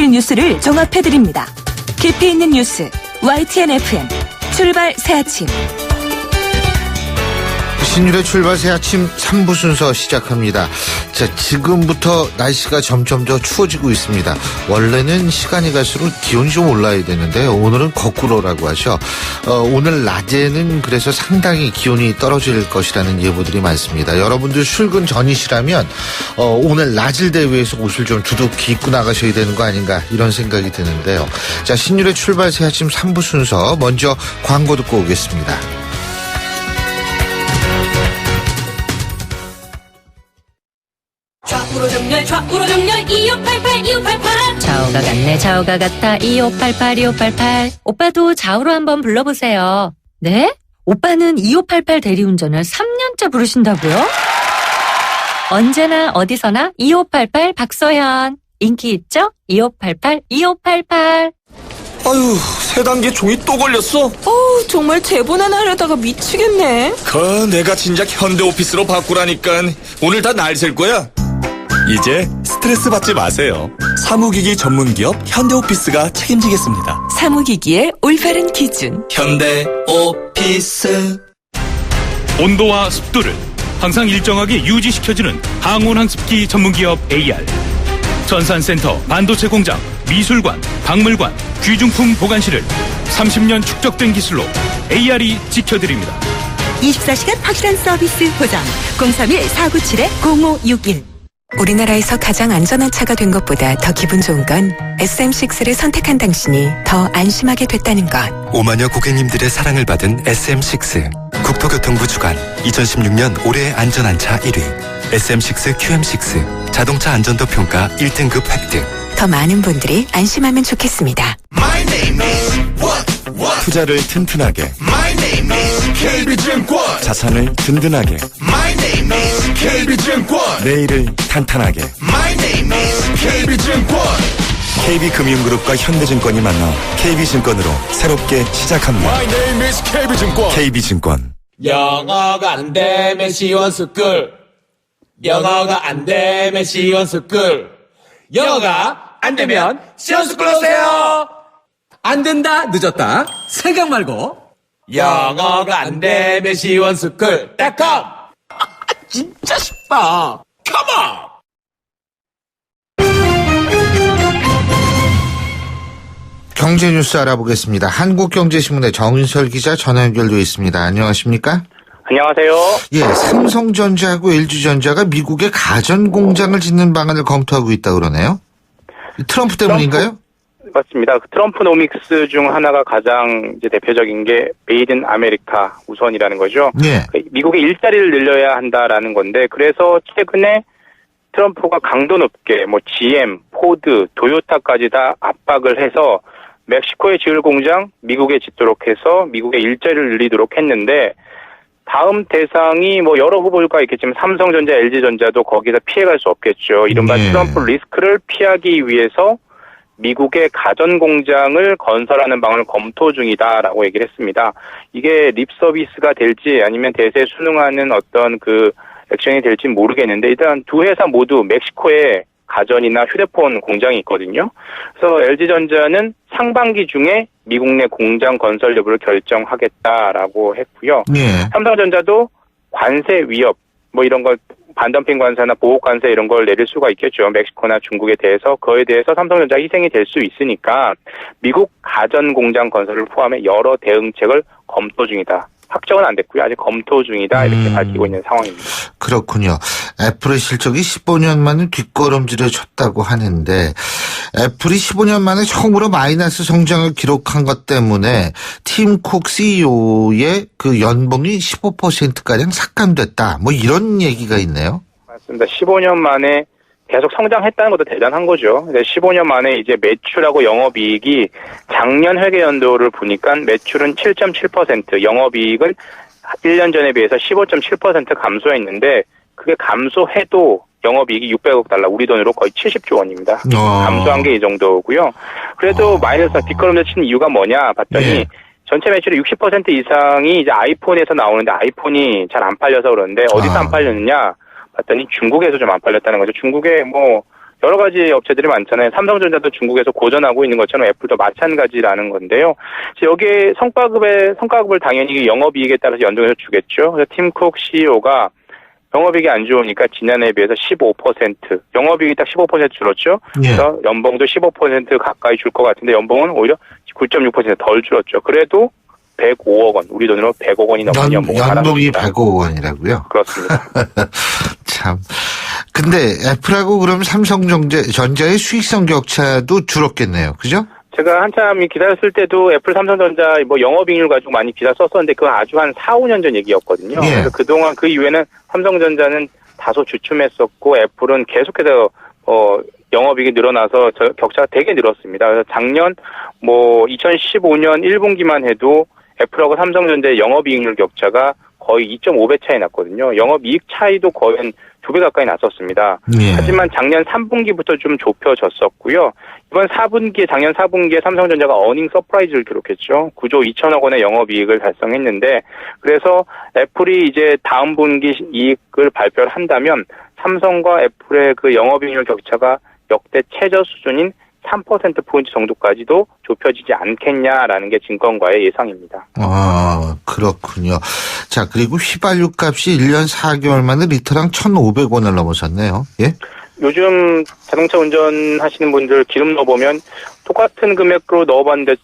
오늘 뉴스를 종합해드립니다. 깊이 있는 뉴스 YTN FM 출발 새아침. 신율의 출발 새아침 3부 순서 시작합니다. 자, 지금부터 날씨가 점점 더 추워지고 있습니다. 원래는 시간이 갈수록 기온이 좀 올라야 되는데 오늘은 거꾸로라고 하죠. 오늘 낮에는 그래서 상당히 기온이 떨어질 것이라는 예보들이 많습니다. 여러분들 출근 전이시라면 오늘 낮을 대비해서 옷을 좀 두둑히 입고 나가셔야 되는 거 아닌가 이런 생각이 드는데요. 자, 신율의 출발 새아침 3부 순서 먼저 광고 듣고 오겠습니다. 좌우로 정렬 2588 좌우가 같네 좌우가 같아 2588 오빠도 좌우로 한번 불러보세요. 네? 오빠는 2588 대리운전을 3년째 부르신다고요? 언제나 어디서나 2588 박서현 인기 있죠? 2588 아유, 세 단계 종이 또 걸렸어? 정말 대본 하나 하려다가 미치겠네. 내가 진작 현대오피스로 바꾸라니까. 오늘 다 날 셀 거야. 이제 스트레스 받지 마세요. 사무기기 전문기업 현대오피스가 책임지겠습니다. 사무기기의 올바른 기준. 현대오피스. 온도와 습도를 항상 일정하게 유지시켜주는 항온항습기 전문기업 AR. 전산센터, 반도체 공장, 미술관, 박물관, 귀중품 보관실을 30년 축적된 기술로 AR이 지켜드립니다. 24시간 확실한 서비스 보장 031-497-0561. 우리나라에서 가장 안전한 차가 된 것보다 더 기분 좋은 건 SM6를 선택한 당신이 더 안심하게 됐다는 것. 5만여 고객님들의 사랑을 받은 SM6 국토교통부 주관 2016년 올해의 안전한 차 1위 SM6 QM6 자동차 안전도 평가 1등급 획득. 더 많은 분들이 안심하면 좋겠습니다. My name is what? 투자를 튼튼하게. My name is KB증권. 자산을 든든하게. My name is KB증권. 내일을 탄탄하게. My name is KB증권. KB금융그룹과 현대증권이 만나 KB증권으로 새롭게 시작합니다. My name is KB증권. KB증권. 영어가 안 되면 시원스쿨. 영어가 안 되면 시원스쿨. 영어가 안 되면 시원스쿨 오세요. 안 된다, 늦었다. 생각 말고 영어가 안 되면 시원스쿨.com. 진짜 쉽다. 컴온. 경제 뉴스 알아보겠습니다. 한국경제신문의 정인설 기자 전화 연결되어 있습니다. 안녕하십니까? 안녕하세요. 예, 삼성전자하고 LG전자가 미국에 가전 공장을 짓는 방안을 검토하고 있다 그러네요. 트럼프 때문인가요? 맞습니다. 트럼프노믹스 중 하나가 가장 이제 대표적인 게 메이드 인 아메리카 우선이라는 거죠. 예. 미국의 일자리를 늘려야 한다라는 건데, 그래서 최근에 트럼프가 강도 높게 GM, 포드, 토요타까지 다 압박을 해서 멕시코에 지을 공장 미국에 짓도록 해서 미국의 일자리를 늘리도록 했는데, 다음 대상이 여러 후보가 있겠지만 삼성전자, LG전자도 거기서 피해갈 수 없겠죠. 이른바 트럼프 리스크를 피하기 위해서 미국의 가전 공장을 건설하는 방안을 검토 중이다라고 얘기를 했습니다. 이게 립 서비스가 될지 아니면 대세에 순응하는 어떤 액션이 될지 모르겠는데, 일단 두 회사 모두 멕시코에 가전이나 휴대폰 공장이 있거든요. 그래서 LG전자는 상반기 중에 미국 내 공장 건설 여부를 결정하겠다라고 했고요. 삼성전자도 관세 위협 이런 걸 반덤핑 관세나 보호 관세 이런 걸 내릴 수가 있겠죠. 멕시코나 중국에 대해서. 그거에 대해서 삼성전자 희생이 될 수 있으니까 미국 가전 공장 건설을 포함해 여러 대응책을 검토 중이다. 확정은 안 됐고요. 아직 검토 중이다. 이렇게 밝히고 있는 상황입니다. 그렇군요. 애플의 실적이 15년 만에 뒷걸음질을 쳤다고 하는데, 애플이 15년 만에 처음으로 마이너스 성장을 기록한 것 때문에 팀 쿡 CEO의 연봉이 15%가량 삭감됐다. 이런 얘기가 있네요. 맞습니다. 15년 만에 계속 성장했다는 것도 대단한 거죠. 15년 만에 이제 매출하고 영업이익이 작년 회계연도를 보니까 매출은 7.7%, 영업이익은 1년 전에 비해서 15.7% 감소했는데, 그게 감소해도 영업이익이 600억 달러, 우리 돈으로 거의 70조 원입니다. 감소한 게 이 정도고요. 그래도 마이너스 뒷걸음질 치는 이유가 뭐냐 봤더니 전체 매출의 60% 이상이 이제 아이폰에서 나오는데 아이폰이 잘 안 팔려서 그러는데 어디서 안 팔렸느냐 봤더니 중국에서 좀 안 팔렸다는 거죠. 중국에 여러 가지 업체들이 많잖아요. 삼성전자도 중국에서 고전하고 있는 것처럼 애플도 마찬가지라는 건데요. 여기에 성과급을 당연히 영업이익에 따라서 연동해서 주겠죠. 그래서 팀쿡 CEO가 영업이익이 안 좋으니까 지난해에 비해서 15%, 영업이익이 딱 15% 줄었죠. 예. 그래서 연봉도 15% 가까이 줄 것 같은데 연봉은 오히려 9.6% 덜 줄었죠. 그래도 105억 원, 우리 돈으로 100억 원이 넘는 연봉을 연봉이 받았습니다. 105억 원이라고요? 그렇습니다. 참. 근데 애플하고 그럼 삼성전자의 수익성 격차도 줄었겠네요. 그죠? 제가 한참 이 기사를 쓸 때도 애플, 삼성전자 뭐 영업이익률 가지고 많이 기사 썼었는데 그건 아주 한 4, 5년 전 얘기였거든요. 예. 그래서 그동안 그 이후에는 삼성전자는 다소 주춤했었고 애플은 계속해서 영업이익이 늘어나서 격차가 되게 늘었습니다. 그래서 작년 2015년 1분기만 해도 애플하고 삼성전자의 영업이익률 격차가 거의 2.5배 차이 났거든요. 영업이익 차이도 거의 한 2배 가까이 났었습니다. 예. 하지만 작년 3분기부터 좀 좁혀졌었고요. 이번 작년 4분기에 삼성전자가 어닝 서프라이즈를 기록했죠. 9조 2천억 원의 영업이익을 달성했는데 그래서 애플이 이제 다음 분기 이익을 발표를 한다면 삼성과 애플의 그 영업이익률 격차가 역대 최저 수준인 3%포인트 정도까지도 좁혀지지 않겠냐라는 게 증권가의 예상입니다. 그렇군요. 자, 그리고 휘발유 값이 1년 4개월 만에 리터당 1,500원을 넘어섰네요. 예? 요즘 자동차 운전하시는 분들 기름 넣어보면 똑같은 금액으로 넣어봤는데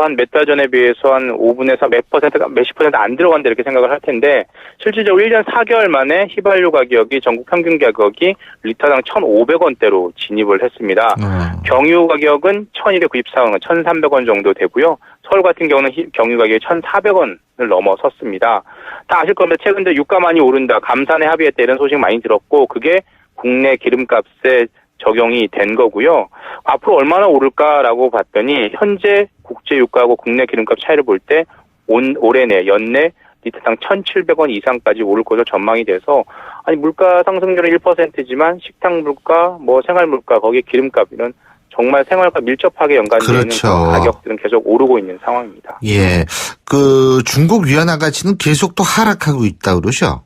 한 몇 달 전에 비해서 한 5분에서 몇십 퍼센트 안 들어간다 이렇게 생각을 할 텐데 실질적으로 1년 4개월 만에 휘발유 가격이 전국 평균 가격이 리터당 1,500원대로 진입을 했습니다. 경유 가격은 1,294원, 1,300원 정도 되고요. 서울 같은 경우는 경유 가격이 1,400원을 넘어섰습니다. 다 아실 겁니다. 최근 들어 유가 많이 오른다, 감산에 합의했다 이런 소식 많이 들었고 그게 국내 기름값에 적용이 된 거고요. 앞으로 얼마나 오를까라고 봤더니 현재 국제 유가하고 국내 기름값 차이를 볼 때 올해 내 연내 리터당 1,700원 이상까지 오를 것으로 전망이 돼서 물가 상승률은 1%지만 식당 물가, 생활 물가, 거기에 기름값 이런 정말 생활과 밀접하게 연관되어 있는 가격들은 계속 오르고 있는 상황입니다. 예, 중국 위안화 가치는 계속 또 하락하고 있다 그러죠?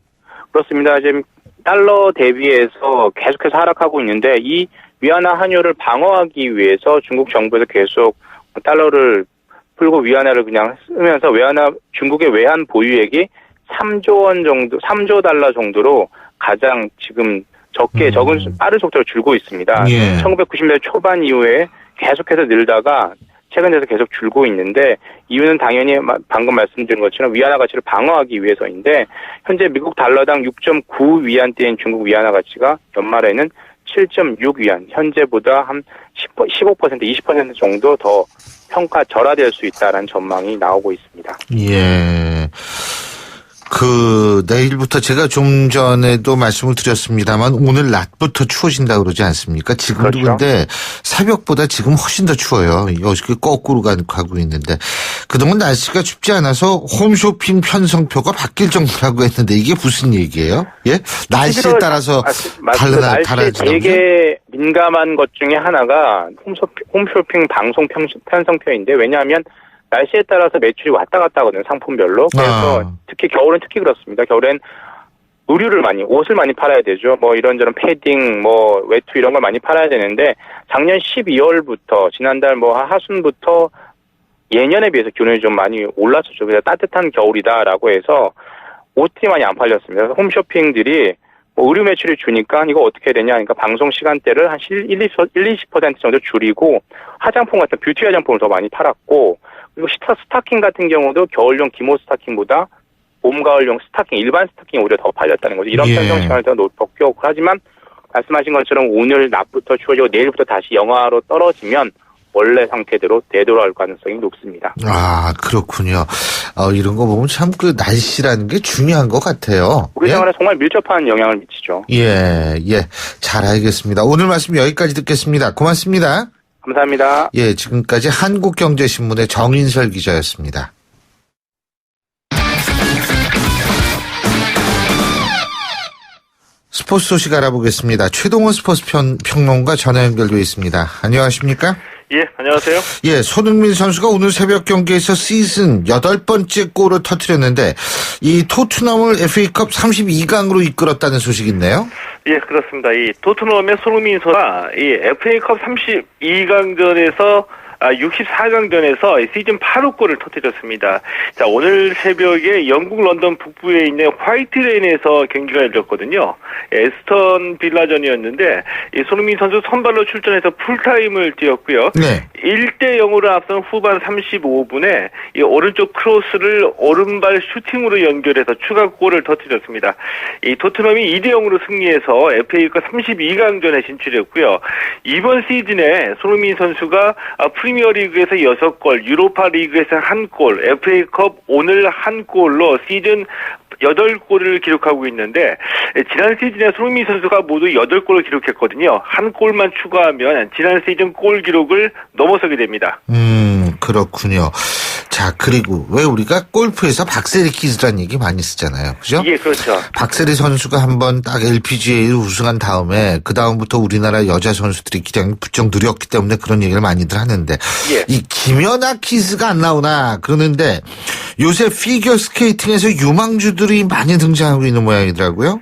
그렇습니다. 지금 달러 대비해서 계속해서 하락하고 있는데 이 위안화 환율을 방어하기 위해서 중국 정부에서 계속 달러를 풀고 위안화를 그냥 쓰면서 중국의 외환 보유액이 3조 원 정도, 3조 달러 정도로 가장 지금 적은 빠른 속도로 줄고 있습니다. 예. 1990년대 초반 이후에 계속해서 늘다가 최근 들어서 계속 줄고 있는데 이유는 당연히 방금 말씀드린 것처럼 위안화 가치를 방어하기 위해서인데 현재 미국 달러당 6.9 위안대인 중국 위안화 가치가 연말에는 7.6 위안, 현재보다 한 15%, 20% 정도 더 절하될 수 있다는 전망이 나오고 있습니다. 예. 내일부터 제가 좀 전에도 말씀을 드렸습니다만 오늘 낮부터 추워진다고 그러지 않습니까? 지금도 그렇죠. 근데 새벽보다 지금 훨씬 더 추워요. 어저께 거꾸로 가고 있는데 그동안 날씨가 춥지 않아서 홈쇼핑 편성표가 바뀔 정도라고 했는데 이게 무슨 얘기예요? 예? 날씨에 따라서 날씨에 되게 민감한 것 중에 하나가 홈쇼핑 방송 편성표인데 왜냐하면 날씨에 따라서 매출이 왔다 갔다 하거든요, 상품별로. 그래서 특히 겨울은 특히 그렇습니다. 겨울엔 옷을 많이 팔아야 되죠. 이런저런 패딩, 외투 이런 걸 많이 팔아야 되는데 작년 12월부터 지난달 하순부터 예년에 비해서 기온이 좀 많이 올랐었죠. 그래서 따뜻한 겨울이다라고 해서 옷이 많이 안 팔렸습니다. 그래서 홈쇼핑들이 의류 매출이 주니까 이거 어떻게 해야 되냐. 그러니까 방송 시간대를 한 1-20% 정도 줄이고 화장품 같은 뷰티 화장품을 더 많이 팔았고 그리고 스타킹 같은 경우도 겨울용 기모 스타킹보다 봄, 가을용 스타킹, 일반 스타킹이 오히려 더 팔렸다는 거죠. 이런 편성 시간을 더 높였고 하지만 말씀하신 것처럼 오늘 낮부터 추워지고 내일부터 다시 영하로 떨어지면 원래 상태대로 되돌아올 가능성이 높습니다. 그렇군요. 이런 거 보면 참 날씨라는 게 중요한 것 같아요. 우리 생활에 정말 밀접한 영향을 미치죠. 예. 잘 알겠습니다. 오늘 말씀 여기까지 듣겠습니다. 고맙습니다. 감사합니다. 예, 지금까지 한국경제신문의 정인설 기자였습니다. 스포츠 소식 알아보겠습니다. 최동원 스포츠 평론가 전화 연결되어 있습니다. 안녕하십니까? 예, 안녕하세요. 예, 손흥민 선수가 오늘 새벽 경기에서 시즌 8번째 골을 터뜨렸는데 이 토트넘을 FA컵 32강으로 이끌었다는 소식이 있네요. 예, 그렇습니다. 이 토트넘의 손흥민 선수가 이 FA컵 32강전에서 64강전에서 시즌 8호 골을 터뜨렸습니다. 자, 오늘 새벽에 영국 런던 북부에 있는 화이트레인에서 경기가 열렸거든요. 에스턴 빌라전이었는데 이 손흥민 선수 선발로 출전해서 풀타임을 뛰었고요. 네. 1대0으로 앞선 후반 35분에 이 오른쪽 크로스를 오른발 슈팅으로 연결해서 추가골을 터뜨렸습니다. 이 토트넘이 2대0으로 승리해서 FA컵 32강전에 진출했고요. 이번 시즌에 손흥민 선수가 프리미어리그에서 6골, 유로파리그에서 1골, FA컵 오늘 1골로 시즌 8골을 기록하고 있는데 지난 시즌에 손흥민 선수가 모두 8골을 기록했거든요. 한 골만 추가하면 지난 시즌 골 기록을 넘어서게 됩니다. 그렇군요. 자, 그리고 왜 우리가 골프에서 박세리 퀴즈라는 얘기 많이 쓰잖아요. 그죠? 예, 그렇죠. 박세리 선수가 한번 딱 LPGA를 우승한 다음에 그 다음부터 우리나라 여자 선수들이 그냥 부쩍 느렸기 때문에 그런 얘기를 많이들 하는데 예. 이 김연아 퀴즈가 안 나오나 그러는데 요새 피겨 스케이팅에서 유망주들이 많이 등장하고 있는 모양이더라고요.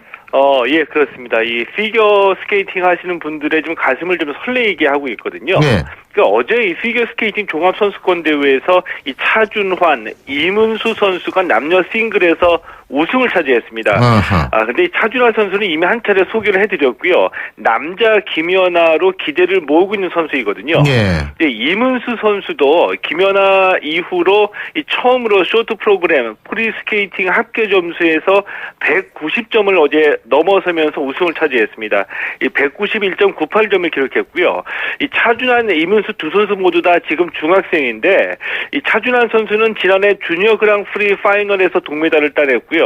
예, 그렇습니다. 이 피겨 스케이팅 하시는 분들의 좀 가슴을 좀 설레이게 하고 있거든요. 네. 그러니까 어제 이 피겨 스케이팅 종합선수권 대회에서 이 차준환, 이문수 선수가 남녀 싱글에서 우승을 차지했습니다. 근데 이 차준환 선수는 이미 한 차례 소개를 해드렸고요. 남자 김연아로 기대를 모으고 있는 선수이거든요. 예. 이문수 선수도 김연아 이후로 이 처음으로 쇼트 프로그램 프리스케이팅 합계 점수에서 190점을 어제 넘어서면서 우승을 차지했습니다. 이 191.98점을 기록했고요. 이 차준환, 이문수 두 선수 모두 다 지금 중학생인데 이 차준환 선수는 지난해 주니어 그랑프리 파이널에서 동메달을 따냈고요.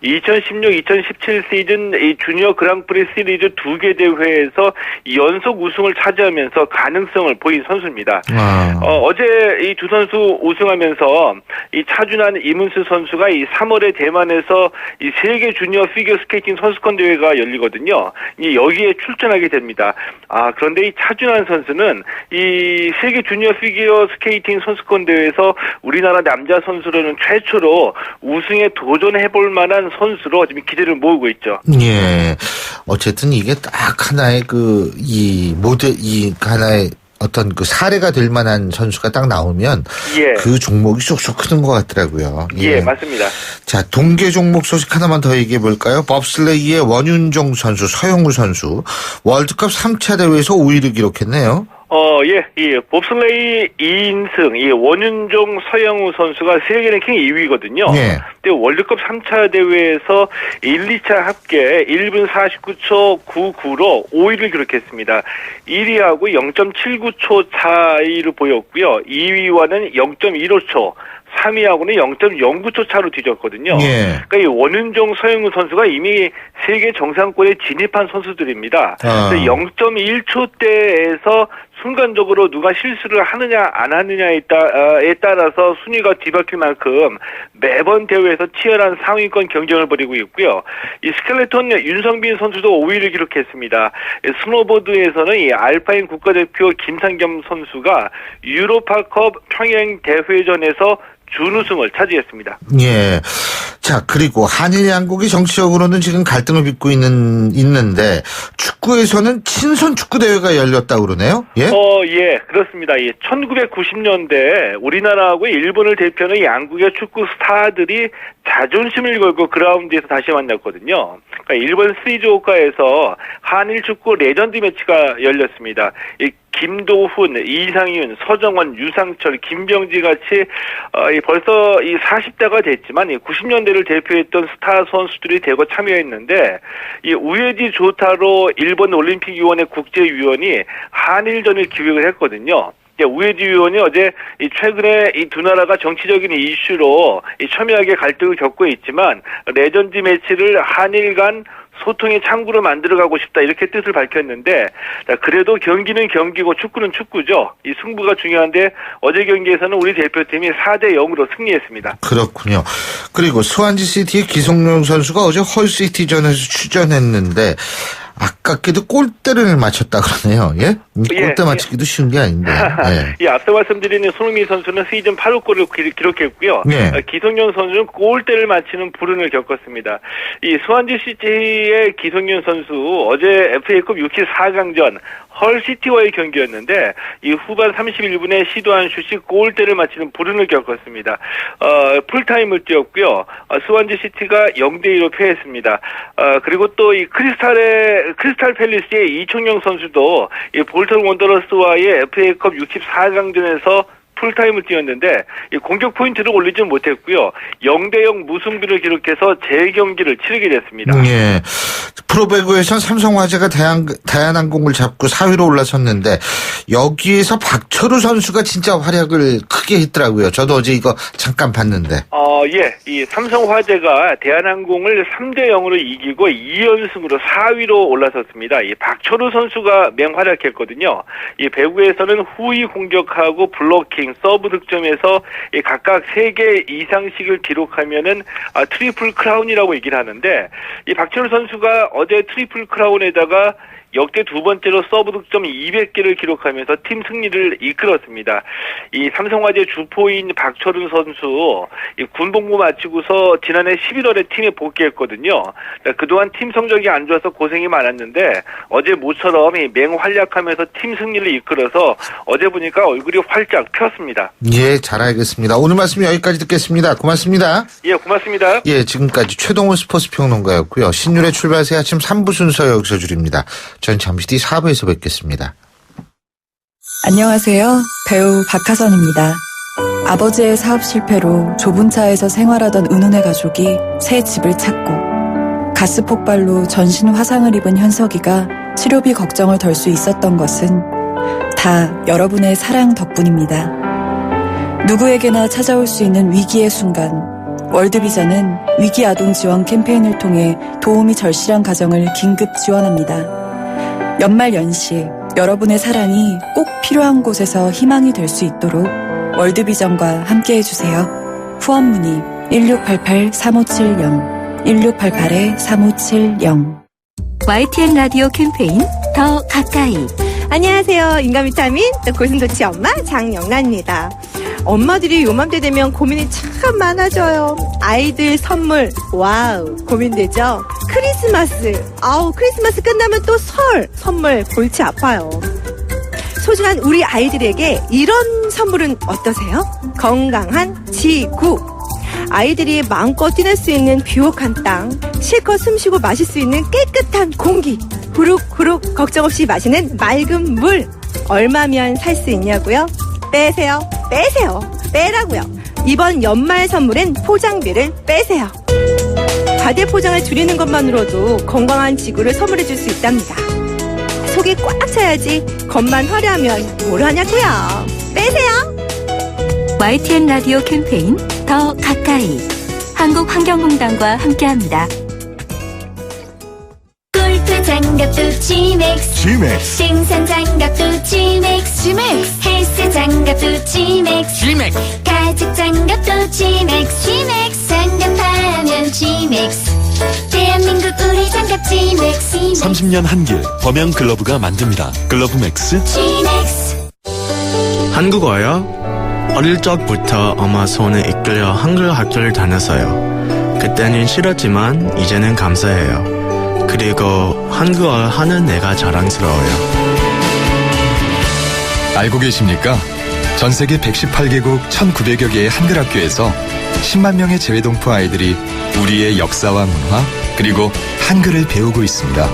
2016-2017 시즌 이 주니어 그랑프리 시리즈 2개 대회에서 연속 우승을 차지하면서 가능성을 보인 선수입니다. 어제 이 두 선수 우승하면서 이 차준환, 이문수 선수가 이 3월에 대만에서 이 세계 주니어 피겨 스케이팅 선수권 대회가 열리거든요. 여기에 출전하게 됩니다. 그런데 이 차준환 선수는 이 세계 주니어 피겨 스케이팅 선수권 대회에서 우리나라 남자 선수로는 최초로 우승에 도전해볼 만한 선수로 지금 기대를 모으고 있죠. 예. 어쨌든 이게 딱 하나의 하나의 어떤 그 사례가 될 만한 선수가 딱 나오면 예. 그 종목이 쏙쏙 크는 것 같더라고요. 예, 맞습니다. 자, 동계 종목 소식 하나만 더 얘기해 볼까요? 법슬레이의 원윤종 선수, 서영우 선수 월드컵 3차 대회에서 5위를 기록했네요. 예. 법슬레이 2인승, 이 원윤종, 서영우 선수가 세계 랭킹 2위거든요. 예. 근데 월드컵 3차 대회에서 1, 2차 합계 1분 49초 99로 5위를 기록했습니다. 1위하고 0.79초 차이를 보였고요. 2위와는 0.15초. 3위하고는 0.09초 차로 뒤졌거든요. 예. 그러니까 이 원윤종, 서영우 선수가 이미 세계 정상권에 진입한 선수들입니다. 0.1초대에서 순간적으로 누가 실수를 하느냐 안 하느냐에 따라서 순위가 뒤바뀔 만큼 매번 대회에서 치열한 상위권 경쟁을 벌이고 있고요. 이 스켈레톤 윤성빈 선수도 5위를 기록했습니다. 스노보드에서는 이 알파인 국가대표 김상겸 선수가 유로파컵 평행 대회전에서 준우승을 차지했습니다. 예. 자, 그리고 한일 양국이 정치적으로는 지금 갈등을 빚고 있는데 축구에서는 친선 축구 대회가 열렸다고 그러네요. 예? 예, 그렇습니다. 1990년대 우리나라하고 일본을 대표하는 양국의 축구 스타들이 자존심을 걸고 그라운드에서 다시 만났거든요. 그러니까 일본 스이즈오카에서 한일 축구 레전드 매치가 열렸습니다. 김도훈, 이상윤, 서정원, 유상철, 김병지 같이 벌써 이 40대가 됐지만 90년대를 대표했던 스타 선수들이 대거 참여했는데 이 우에지 조타로 일본 올림픽위원회 국제위원이 한일전을 기획을 했거든요. 우에지 위원이 어제 최근에 이 두 나라가 정치적인 이슈로 첨예하게 갈등을 겪고 있지만 레전드 매치를 한일 간 소통의 창구로 만들어가고 싶다 이렇게 뜻을 밝혔는데 그래도 경기는 경기고 축구는 축구죠. 이 승부가 중요한데 어제 경기에서는 우리 대표팀이 4대0으로 승리했습니다. 그렇군요. 그리고 스완지 시티의 기성용 선수가 어제 헐시티전에서 출전했는데 아깝게도 골대를 맞췄다 그러네요. 예? 골대 맞추기도 쉬운 게 아닌데. 예. 앞서 말씀드린 손흥민 선수는 시즌 8호 골을 기록했고요. 기성용 선수는 골대를 맞히는 불운을 겪었습니다. 이 스완지 시티의 기성용 선수 어제 FA컵 64강전 헐시티와의 경기였는데 이 후반 31분에 시도한 슛이 골대를 맞히는 불운을 겪었습니다. 풀타임을 뛰었고요. 스완지 시티가 0대2로 패했습니다. 그리고 또 이 크리스탈 팰리스의 이청용 선수도 이 볼턴 원더러스와의 FA컵 64강전에서 풀타임을 뛰었는데 이 공격 포인트를 올리지 못했고요. 0대0 무승부를 기록해서 재경기를 치르게 됐습니다. 예. 프로배구에선 삼성화재가 대한항공을 잡고 4위로 올라섰는데 여기에서 박철우 선수가 진짜 활약을 크게 했더라고요. 저도 어제 이거 잠깐 봤는데. 이 삼성화재가 대한항공을 3대0으로 이기고 2연승으로 4위로 올라섰습니다. 이 박철우 선수가 맹활약했거든요. 이 배구에서는 후위 공격하고 블로킹, 서브 득점에서 각각 3개 이상씩을 기록하면은 트리플 크라운이라고 얘기를 하는데 이 박철우 선수가 어제 트리플 크라운에다가 역대 두 번째로 서브 득점 200개를 기록하면서 팀 승리를 이끌었습니다. 이 삼성화재 주포인 박철우 선수 군복무 마치고서 지난해 11월에 팀에 복귀했거든요. 그동안 팀 성적이 안 좋아서 고생이 많았는데 어제 모처럼 맹활약하면서 팀 승리를 이끌어서 어제 보니까 얼굴이 활짝 폈습니다. 예, 잘 알겠습니다. 오늘 말씀 여기까지 듣겠습니다. 고맙습니다. 예, 고맙습니다. 예, 지금까지 최동훈 스포츠평론가였고요. 신율의 출발새 아침 3부 순서 여기서 줄입니다. 전 잠시 뒤 4부에서 뵙겠습니다. 안녕하세요. 배우 박하선입니다. 아버지의 사업 실패로 좁은 차에서 생활하던 은훈의 가족이 새 집을 찾고 가스 폭발로 전신 화상을 입은 현석이가 치료비 걱정을 덜 수 있었던 것은 다 여러분의 사랑 덕분입니다. 누구에게나 찾아올 수 있는 위기의 순간, 월드비전은 위기 아동 지원 캠페인을 통해 도움이 절실한 가정을 긴급 지원합니다. 연말 연시 여러분의 사랑이 꼭 필요한 곳에서 희망이 될 수 있도록 월드비전과 함께해 주세요. 후원 문의 1688-3570 1688-3570. YTN 라디오 캠페인 더 가까이. 안녕하세요. 인간비타민 고슴도치 엄마 장영란입니다. 엄마들이 요맘때 되면 고민이 참 많아져요. 아이들 선물, 와우, 고민되죠? 크리스마스, 크리스마스 끝나면 또 설, 선물 골치 아파요. 소중한 우리 아이들에게 이런 선물은 어떠세요? 건강한 지구. 아이들이 마음껏 뛰놀 수 있는 비옥한 땅, 실컷 숨쉬고 마실 수 있는 깨끗한 공기, 후룩후룩 걱정 없이 마시는 맑은 물. 얼마면 살 수 있냐고요? 빼세요. 빼라고요. 이번 연말 선물은 포장비를 빼세요. 과대포장을 줄이는 것만으로도 건강한 지구를 선물해 줄 수 있답니다. 속이 꽉 차야지 겉만 화려하면 뭘 하냐고요. 빼세요. YTN 라디오 캠페인 더 가까이. 한국환경공단과 함께합니다. 골프 장갑도 지맥스, 생산 장갑도 지맥스, 헬스 장갑도 지맥스, 가죽 장갑도 지맥스, 장갑하면 지맥스. 대한민국 우리 장갑 지맥스. 30년 한길 범양 글러브가 만듭니다. 글러브 맥스. 지맥스. 한국어요? 어릴 적부터 엄마 손에 이끌려 한글 학교를 다녔어요. 그때는 싫었지만 이제는 감사해요. 그리고 한국어 하는 내가 자랑스러워요. 알고 계십니까? 전 세계 118개국 1900여 개의 한글 학교에서 10만 명의 재외동포 아이들이 우리의 역사와 문화 그리고 한글을 배우고 있습니다.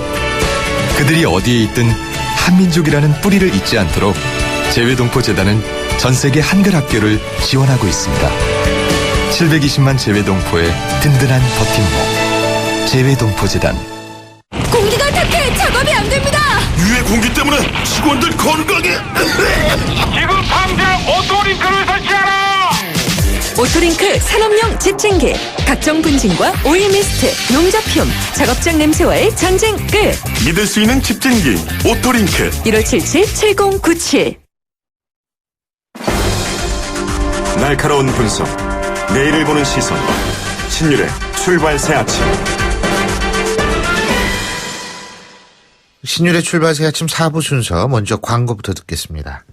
그들이 어디에 있든 한민족이라는 뿌리를 잊지 않도록 재외동포 재단은 전 세계 한글 학교를 지원하고 있습니다. 720만 재외동포의 든든한 버팀목 재외동포 재단. 공기가 탁해 작업이 안 됩니다. 유해 공기 때문에 직원들 건강에 지금 당장 오토링크를 설치하라. 오토링크 산업용 집진기, 각종 분진과 오일 미스트, 용접품, 작업장 냄새와의 전쟁 끝. 믿을 수 있는 집진기 오토링크. 1577-7097. 날카로운 분석, 내일을 보는 시선, 신율의 출발 새 아침. 신율의 출발 새 아침 4부 순서 먼저 광고부터 듣겠습니다.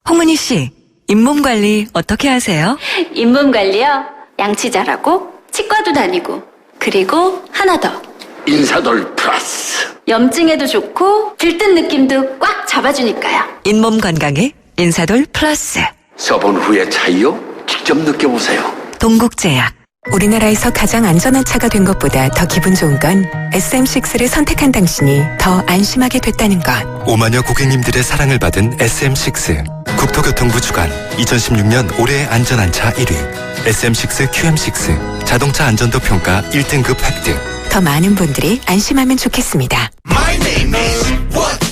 홍은희 씨, 잇몸 관리 어떻게 하세요? 잇몸 관리요? 양치 잘하고 치과도 다니고 그리고 하나 더 인사돌 플러스 염증에도 좋고 들뜬 느낌도 꽉 잡아주니까요. 잇몸 건강에 인사돌 플러스. 써본 후의 차이요? 직접 느껴보세요. 동국제약. 우리나라에서 가장 안전한 차가 된 것보다 더 기분 좋은 건 SM6를 선택한 당신이 더 안심하게 됐다는 것. 5만여 고객님들의 사랑을 받은 SM6 국토교통부 주관 2016년 올해의 안전한차 1위 SM6 QM6 자동차 안전도 평가 1등급 획득. 더 많은 분들이 안심하면 좋겠습니다. My name is what?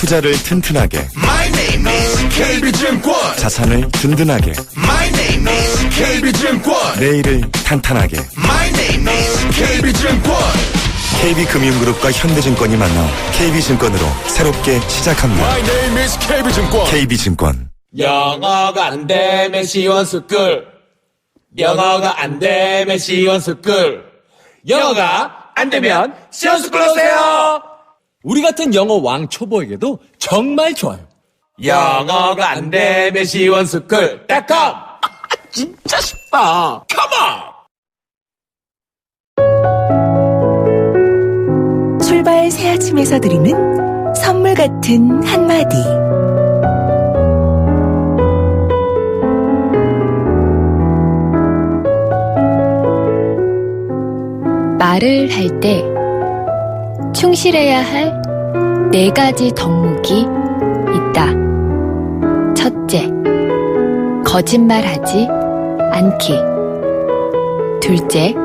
투자를 튼튼하게. My name is KB증권. 자산을 든든하게. My name is KB증권. 내일을 탄탄하게. My name is KB증권. KB금융그룹과 현대증권이 만나 KB증권으로 새롭게 시작합니다. My name is KB증권. KB증권. 영어가 안 되면 시원스쿨. 영어가 안 되면 시원스쿨. 영어가 안 되면 시원스쿨 오세요. 우리 같은 영어 왕 초보에게도 정말 좋아요. 영어가 안 되면 시원스쿨.com. 진짜 쉽다. 컴온. 출발 새 아침에서 드리는 선물 같은 한마디. 말을 할 때 충실해야 할 4가지 덕목이 있다. 첫째, 거짓말하지 않기. 둘째,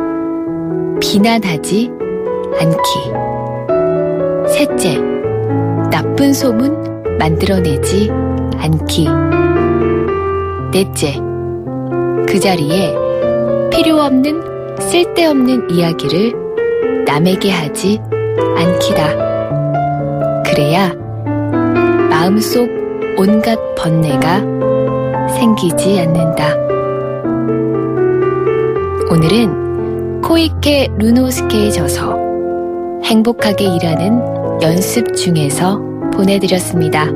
비난하지 않기. 셋째, 나쁜 소문 만들어내지 않기. 넷째, 그 자리에 필요 없는 쓸데없는 이야기를 남에게 하지 않기다. 그래야 마음속 온갖 번뇌가 생기지 않는다. 오늘은 코이케 루노스케의 저서 행복하게 일하는 연습 중에서 보내드렸습니다.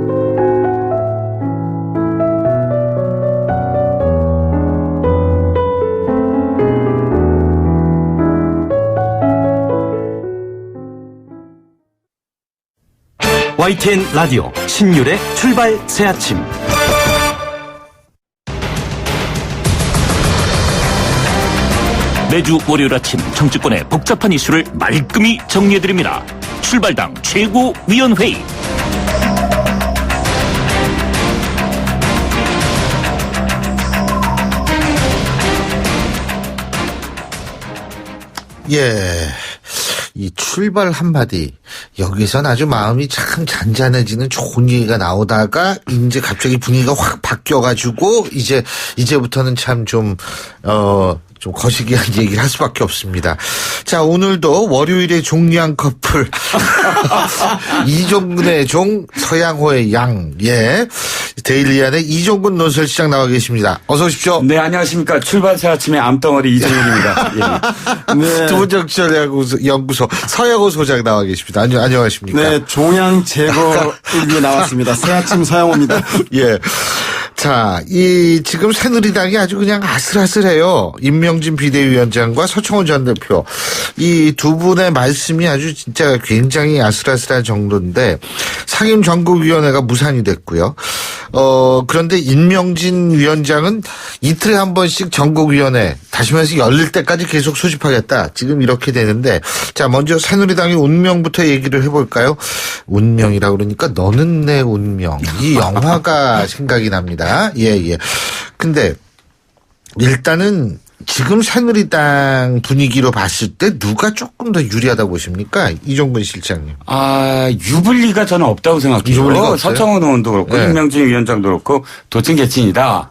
YTN 라디오 신율의 출발 새 아침. 매주 월요일 아침 정치권의 복잡한 이슈를 말끔히 정리해드립니다. 출발당 최고위원회의. 예. 이 출발 한마디. 여기선 아주 마음이 참 잔잔해지는 좋은 얘기가 나오다가 이제 갑자기 분위기가 확 바뀌어가지고 이제부터는 참 좀 거시기한 얘기를 할 수밖에 없습니다. 자, 오늘도 월요일의 종량 커플. 이종근의 종, 서양호의 양. 예. 데일리안의 이종근 논설시장 나와 계십니다. 어서 오십시오. 네, 안녕하십니까. 출발 새 아침의 암덩어리 이종근입니다. 예. 네. 두분정치연구소 서양호 소장 나와 계십니다. 안녕하십니까. 네, 종양 제거 일기에 나왔습니다. 새 아침 서양호입니다. 예. 자, 지금 새누리당이 아주 그냥 아슬아슬해요. 임명진 비대위원장과 서청원 전 대표. 이 두 분의 말씀이 아주 진짜 굉장히 아슬아슬한 정도인데, 상임전국위원회가 무산이 됐고요. 그런데 임명진 위원장은 이틀에 한 번씩 전국위원회 다시 말해서 열릴 때까지 계속 소집하겠다. 지금 이렇게 되는데, 자, 먼저 새누리당의 운명부터 얘기를 해볼까요? 운명이라고 그러니까 너는 내 운명. 이 영화가 생각이 납니다. 예. 근데 일단은 지금 새누리당 분위기로 봤을 때 누가 조금 더 유리하다고 보십니까? 이종근 실장님. 유불리가 저는 없다고 생각해요. 서청원 의원도 그렇고, 네. 임명진 위원장도 그렇고, 도찐개찐이다.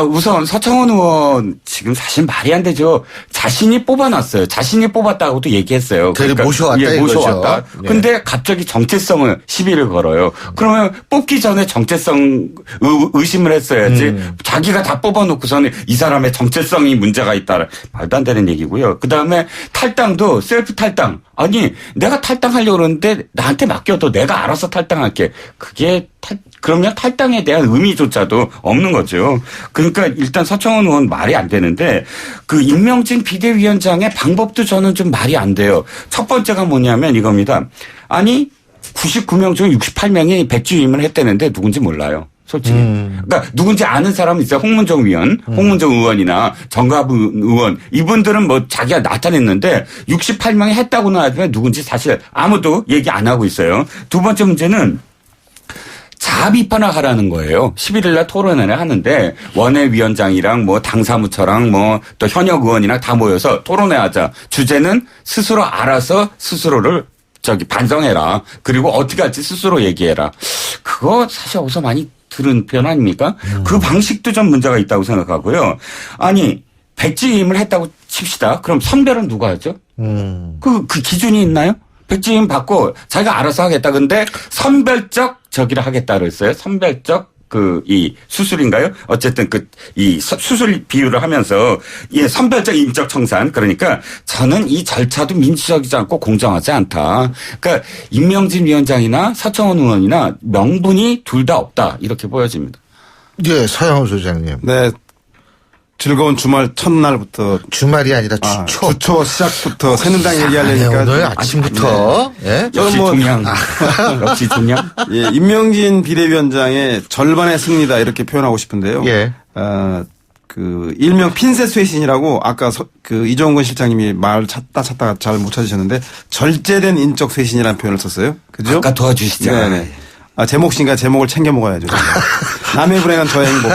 우선 서청원 의원 지금 사실 말이 안 되죠. 자신이 뽑아놨어요. 자신이 뽑았다고도 얘기했어요. 그러니까 모셔왔다 이거죠. 모셔왔다. 네. 근데 갑자기 정체성을 시비를 걸어요. 그러면 뽑기 전에 정체성 의심을 했어야지. 자기가 다 뽑아놓고서는 이 사람의 정체성이 문제가 있다. 말도 안 되는 얘기고요. 그다음에 탈당도 셀프 탈당. 아니 내가 탈당하려고 그러는데 나한테 맡겨도 내가 알아서 탈당할게. 그게 그러면 탈당에 대한 의미조차도 없는 거죠. 그러니까 일단 서청원 의원 말이 안 되는데 그 임명진 비대위원장의 방법도 저는 좀 말이 안 돼요. 첫 번째가 뭐냐면 이겁니다. 아니 99명 중 68명이 백지위임을 했다는데 누군지 몰라요. 솔직히. 그러니까 누군지 아는 사람은 있어요. 홍문정 의원이나 정가분 의원. 이분들은 뭐 자기가 나타냈는데 68명이 했다고는 하지만 누군지 사실 아무도 얘기 안 하고 있어요. 두 번째 문제는 자아 비판을 하라는 거예요. 11일 날 토론회를 하는데 원외위원장이랑 뭐 당사무처랑 뭐 또 현역 의원이랑 다 모여서 토론회 하자. 주제는 스스로 알아서 스스로를 반성해라. 그리고 어떻게 할지 스스로 얘기해라. 그거 사실 어디서 많이 들은 표현 아닙니까? 그 방식도 좀 문제가 있다고 생각하고요. 아니 백지임을 했다고 칩시다. 그럼 선별은 누가 하죠? 그 기준이 있나요? 백지임 받고 자기가 알아서 하겠다. 근데 선별적 저기를 하겠다 그랬어요. 선별적 이 수술인가요? 어쨌든 이 수술 비율을 하면서 선별적 인적 청산. 그러니까 저는 이 절차도 민주적이지 않고 공정하지 않다. 그러니까 임명진 위원장이나 서청원 의원이나 명분이 둘 다 없다. 이렇게 보여집니다. 예, 서영호 소장님. 네. 즐거운 주말 첫날부터. 주말이 아니라 주초. 주초 시작부터 새누리당 얘기하려니까. 오늘 아침부터. 네. 역시 중량. 역시 중량. 예, 임명진 비대위원장의 절반의 승리다 이렇게 표현하고 싶은데요. 예. 일명 핀셋 쇄신이라고 아까 이종근 실장님이 말 찾다가 잘 못 찾으셨는데 절제된 인적 쇄신이라는 표현을 썼어요. 그죠? 아까 도와주시죠. 네네. 제 몫인가 제목을 챙겨 먹어야죠. 남의 불행한 저의 행복.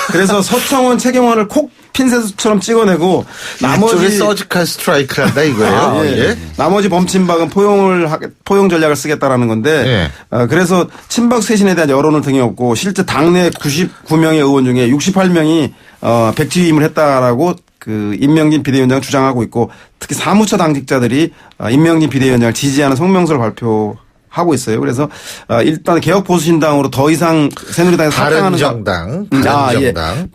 그래서 서청원 최경환을 콕 핀셋처럼 찍어내고 나머지 서지컬 스트라이크를 한다 이거예요. 예. 나머지 범친박은 포용 전략을 쓰겠다라는 건데 그래서 친박 쇄신에 대한 여론을 등에 업고 실제 당내 99명의 의원 중에 68명이 백지위임을 했다라고 임명진 비대위원장을 주장하고 있고 특히 사무처 당직자들이 임명진 비대위원장을 지지하는 성명서를 발표하고 있어요. 그래서 일단 개혁보수신당으로 더 이상 새누리당에서 탈당하는 바른정당.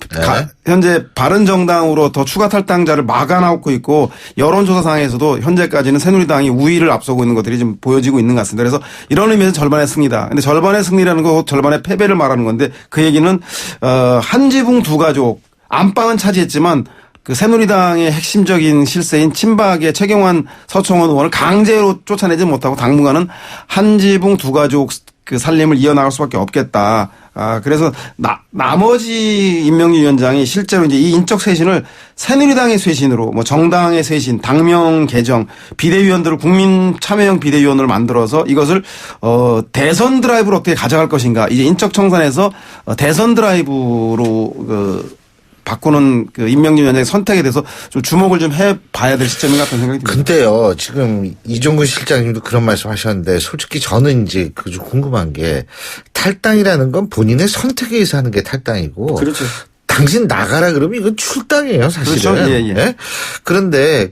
현재 바른정당으로 더 추가 탈당자를 막아놓고 있고 여론조사상에서도 현재까지는 새누리당이 우위를 앞서고 있는 것들이 좀 보여지고 있는 것 같습니다. 그래서 이런 의미에서 절반의 승리다. 근데 절반의 승리라는 거 절반의 패배를 말하는 건데 그 얘기는 한 지붕 두 가족 안방은 차지했지만 새누리당의 핵심적인 실세인 친박의 최경환 서청원 의원을 강제로 쫓아내지 못하고 당분간은 한 지붕 두 가족 살림을 이어나갈 수밖에 없겠다. 그래서 나머지 임명진 위원장이 실제로 이제 이 인적 쇄신을 새누리당의 쇄신으로 뭐 정당의 쇄신, 당명 개정, 비대위원들을 국민 참여형 비대위원을 만들어서 이것을 대선 드라이브로 어떻게 가져갈 것인가. 이제 인적 청산에서 대선 드라이브로 바꾸는 임명진 위원장의 선택에 대해서 좀 주목을 좀 해봐야 될 시점인 것 같은 생각이 듭니다. 근데요, 지금 이종근 실장님도 그런 말씀 하셨는데 솔직히 저는 이제 좀 궁금한 게 탈당이라는 건 본인의 선택에 의해서 하는 게 탈당이고. 그렇죠. 당신 나가라 그러면 이건 출당이에요, 사실은. 그렇죠. 예. 네? 그런데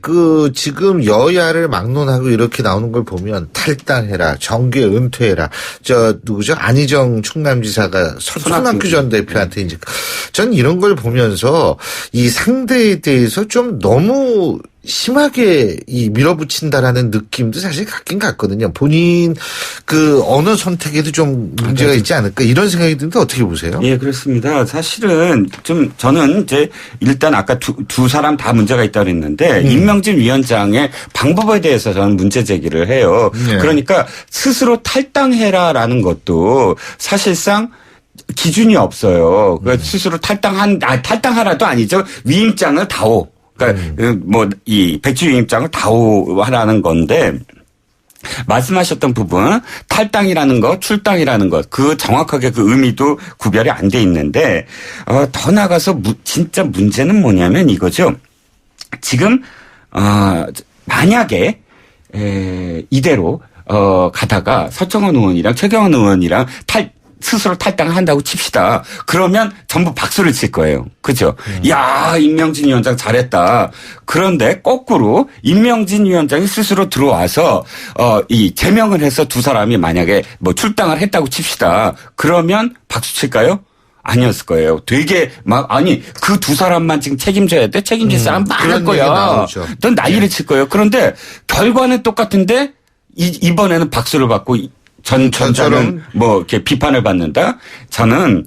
지금 여야를 막론하고 이렇게 나오는 걸 보면 탈당해라, 정계 은퇴해라. 누구죠? 안희정 충남지사가 손학규 전 대표한테 이제 전 이런 걸 보면서 이 상대에 대해서 좀 너무 심하게 밀어붙인다라는 느낌도 사실 같긴 같거든요. 본인 언어 선택에도 좀 문제가 있지 않을까 이런 생각이 드는데 어떻게 보세요? 예, 그렇습니다. 사실은 저는 이제 일단 아까 두 사람 다 문제가 있다고 했는데 임명진 위원장의 방법에 대해서 저는 문제 제기를 해요. 네. 그러니까 스스로 탈당해라라는 것도 사실상 기준이 없어요. 그러니까 스스로 탈당하라도 아니죠. 위임장을 다오. 그러니까 이 백지위임장을 다오하라는 건데 말씀하셨던 부분 탈당이라는 것, 출당이라는 것 정확하게 의미도 구별이 안 돼 있는데 더 나가서 진짜 문제는 뭐냐면 이거죠. 지금 만약에 이대로 가다가 서청원 의원이랑 최경환 의원이랑 스스로 탈당을 한다고 칩시다. 그러면 전부 박수를 칠 거예요. 그죠? 야, 임명진 위원장 잘했다. 그런데 거꾸로 임명진 위원장이 스스로 들어와서 이 제명을 해서 두 사람이 만약에 뭐 출당을 했다고 칩시다. 그러면 박수 칠까요? 아니었을 거예요. 되게 막 아니 그 두 사람만 지금 책임져야 돼. 책임질 사람 많을 거야. 넌 난리를 칠 거예요. 그런데 결과는 똑같은데 이번에는 박수를 받고 전자는 뭐 이렇게 비판을 받는다. 저는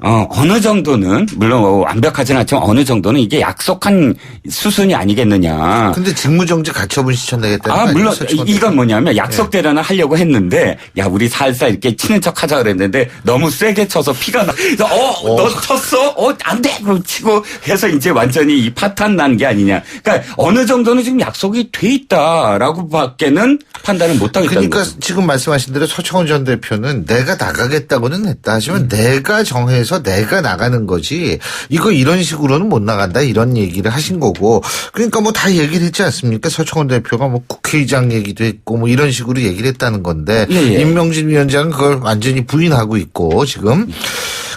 어느 정도는 물론 완벽하지는 않지만 어느 정도는 이게 약속한 수순이 아니겠느냐. 근데 직무정지 가처분 시켜내겠다는 거 물론 아니에요? 이건 뭐냐면 약속대로는 하려고 했는데 야 우리 살살 이렇게 치는 척하자 그랬는데 너무 세게 쳐서 피가 나. 그래서 너 쳤어? 안 돼. 그럼 치고 해서 이제 완전히 이 파탄 난 게 아니냐. 그러니까 어느 정도는 지금 약속이 돼 있다라고밖에는 판단을 못 하겠다는 그러니까 거죠. 지금 말씀하신 대로 서청원 전 대표는 내가 나가겠다고는 했다 하지만 내가 정해서 내가 나가는 거지 이거 이런 식으로는 못 나간다 이런 얘기를 하신 거고 그러니까 뭐 다 얘기를 했지 않습니까? 서청원 대표가 뭐 국회의장 얘기도 했고 뭐 이런 식으로 얘기를 했다는 건데 예. 임명진 위원장은 그걸 완전히 부인하고 있고 지금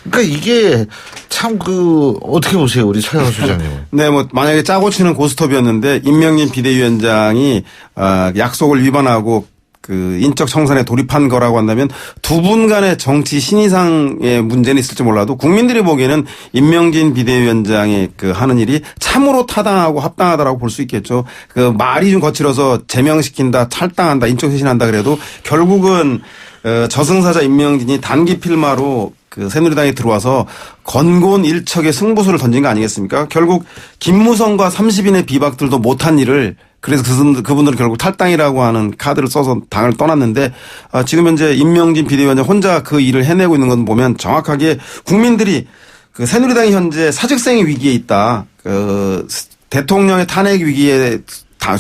그러니까 이게 참 어떻게 보세요 우리 서영호 소장님? 네, 뭐 만약에 짜고 치는 고스톱이었는데 임명진 비대위원장이 약속을 위반하고 그 인적 청산에 돌입한 거라고 한다면 두 분 간의 정치 신의상의 문제는 있을지 몰라도 국민들이 보기에는 임명진 비대위원장의 그 하는 일이 참으로 타당하고 합당하다라고 볼 수 있겠죠. 그 말이 좀 거칠어서 제명시킨다, 탈당한다, 인적 쇄신한다 그래도 결국은 저승사자 임명진이 단기 필마로 그 새누리당에 들어와서 건곤 일척의 승부수를 던진 거 아니겠습니까? 결국 김무성과 30인의 비박들도 못한 일을 그래서 그분들은 결국 탈당이라고 하는 카드를 써서 당을 떠났는데 지금 현재 임명진 비대위원장 혼자 그 일을 해내고 있는 건 보면 정확하게 국민들이 그 새누리당이 현재 사직생의 위기에 있다. 그 대통령의 탄핵 위기에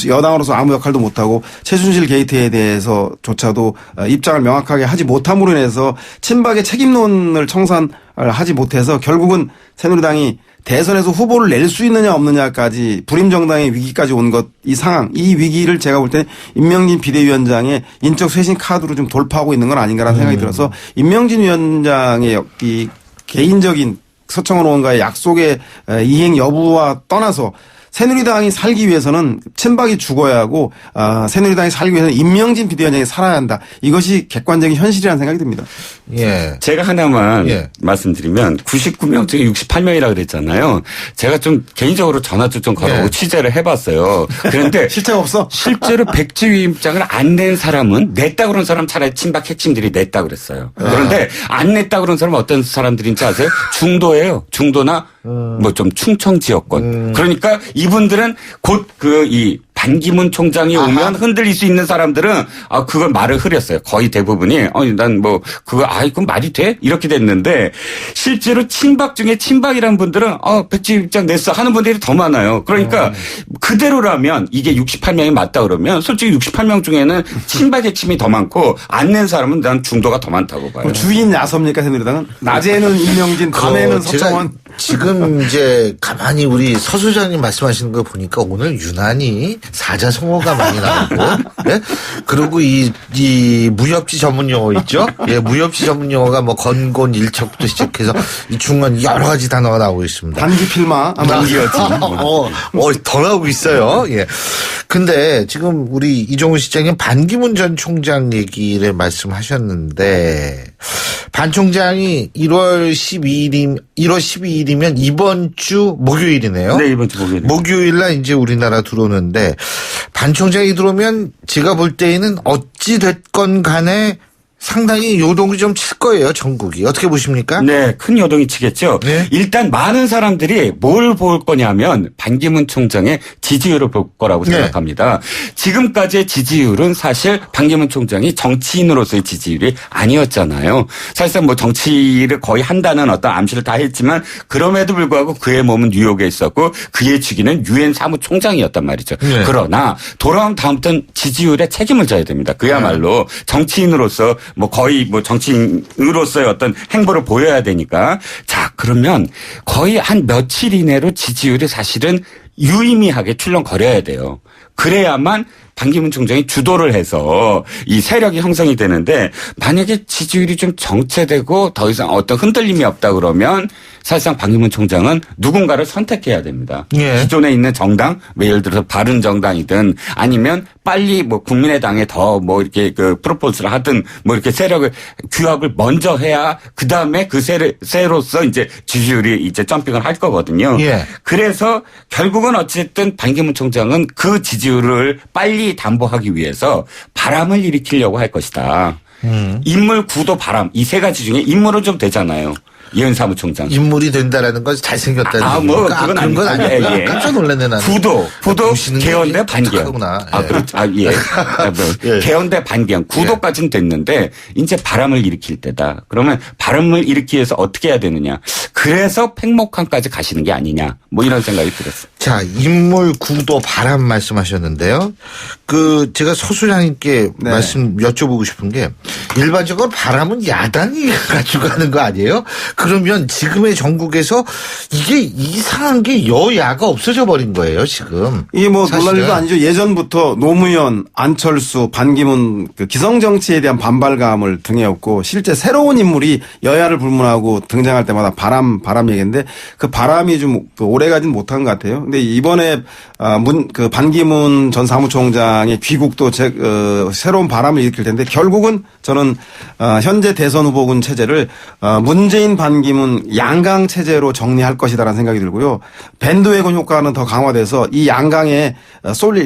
여당으로서 아무 역할도 못하고 최순실 게이트에 대해서조차도 입장을 명확하게 하지 못함으로 인해서 친박의 책임론을 청산을 하지 못해서 결국은 새누리당이 대선에서 후보를 낼 수 있느냐 없느냐까지 불임정당의 위기까지 온 것 이 상황 이 위기를 제가 볼 때는 임명진 비대위원장의 인적 쇄신 카드로 좀 돌파하고 있는 건 아닌가라는 생각이 들어서 임명진 위원장의 이 개인적인 서청원 의원과의 약속의 이행 여부와 떠나서 새누리당이 살기 위해서는 친박이 죽어야 하고 새누리당이 살기 위해서는 임명진 비대위원장이 살아야 한다. 이것이 객관적인 현실이라는 생각이 듭니다. 예. 제가 하나만 말씀드리면 99명 중에 68명이라 그랬잖아요. 제가 좀 개인적으로 전화도 좀 걸어보고 취재를 해봤어요. 그런데 실제가 없어? 실제로 백지위임장을 안 낸 사람은 냈다 그런 사람 차라리 친박 핵심들이 냈다 그랬어요. 그런데 안 냈다 그런 사람은 어떤 사람들인지 아세요? 중도예요. 중도나 뭐 좀 충청 지역권. 그러니까 이분들은 곧 이 반기문 총장이 오면 흔들릴 수 있는 사람들은 그걸 말을 흐렸어요. 거의 대부분이 난 뭐 그건 말이 돼? 이렇게 됐는데 실제로 친박 중에 친박이라는 분들은 백지위임장 냈어 하는 분들이 더 많아요. 그러니까 그대로라면 이게 68명이 맞다 그러면 솔직히 68명 중에는 친박 핵심이 더 많고 안 낸 사람은 난 중도가 더 많다고 봐요. 주인 야섭니까 새누리당은? 낮에는 임명진, 밤에는 서청원. 지금 이제 가만히 우리 서 소장님 말씀하시는 거 보니까 오늘 유난히 사자성어가 많이 나오고, 예? 그리고 이 무협지 전문 용어 있죠? 예, 무협지 전문 용어가 뭐 건곤 일척부터 시작해서 이 중간 여러 가지 단어가 나오고 있습니다. 단기 필마, 단기였지. 더 나오고 있어요. 예. 근데 지금 우리 이종우 시장님 반기문 전 총장 얘기를 말씀하셨는데, 반 총장이 1월 12일이면 이번 주 목요일이네요. 네, 이번 주 목요일. 목요일날 이제 우리나라 들어오는데 반 총장이 들어오면 제가 볼 때에는 어찌 됐건 간에 상당히 요동이 좀 칠 거예요, 전국이. 어떻게 보십니까? 네, 큰 요동이 치겠죠. 네. 일단 많은 사람들이 뭘 볼 거냐면 반기문 총장의 지지율을 볼 거라고 생각합니다. 지금까지의 지지율은 사실 반기문 총장이 정치인으로서의 지지율이 아니었잖아요. 사실상 뭐 정치를 거의 한다는 어떤 암시를 다 했지만 그럼에도 불구하고 그의 몸은 뉴욕에 있었고 그의 직위는 유엔 사무총장이었단 말이죠. 네. 그러나 돌아온 다음부터는 지지율에 책임을 져야 됩니다. 그야말로 정치인으로서 뭐 거의 뭐 정치인으로서의 어떤 행보를 보여야 되니까. 자, 그러면 거의 한 며칠 이내로 지지율이 사실은 유의미하게 출렁거려야 돼요. 그래야만 반기문 총장이 주도를 해서 이 세력이 형성이 되는데 만약에 지지율이 좀 정체되고 더 이상 어떤 흔들림이 없다 그러면 사실상 반기문 총장은 누군가를 선택해야 됩니다. 예. 기존에 있는 정당, 예를 들어서 바른정당이든 아니면 빨리 뭐 국민의당에 더 뭐 이렇게 그 프로포즈를 하든 뭐 이렇게 세력을 규합을 먼저 해야 그 다음에 그 세로서 이제 지지율이 이제 점핑을 할 거거든요. 예. 그래서 결국은 어쨌든 반기문 총장은 그 지지율을 빨리 담보하기 위해서 바람을 일으키려고 할 것이다. 인물, 구도, 바람 이 세 가지 중에 인물은 좀 되잖아요. 이현 사무총장. 인물이 된다라는 건 잘생겼다는 뭐 그건 아닌 건 아니에요. 예. 깜짝 놀랐네 나는. 구도 개헌대 반경. 예. 개헌대 반경. 구도까지는 됐는데 이제 바람을 일으킬 때다. 그러면 바람을 일으키기 위해서 어떻게 해야 되느냐. 그래서 팽목항까지 가시는 게 아니냐. 뭐 이런 생각이 들었어요. 자, 인물, 구도, 바람 말씀하셨는데요. 제가 서 소장님께 말씀 여쭤보고 싶은 게 일반적으로 바람은 야당이 가지고 가는 거 아니에요? 그러면 지금의 전국에서 이게 이상한 게 여야가 없어져 버린 거예요, 지금. 이게 뭐 놀랄 일도 아니죠. 예전부터 노무현, 안철수, 반기문 그 기성 정치에 대한 반발감을 등에 업고 실제 새로운 인물이 여야를 불문하고 등장할 때마다 바람 얘기인데 그 바람이 좀 오래가진 못한 것 같아요. 근데 이번에 그 반기문 전 사무총장의 귀국도 새로운 바람을 일으킬 텐데 결국은 저는 현재 대선 후보군 체제를 문재인 반기문 양강 체제로 정리할 것이다라는 생각이 들고요. 밴드웨건 효과는 더 강화돼서 이 양강의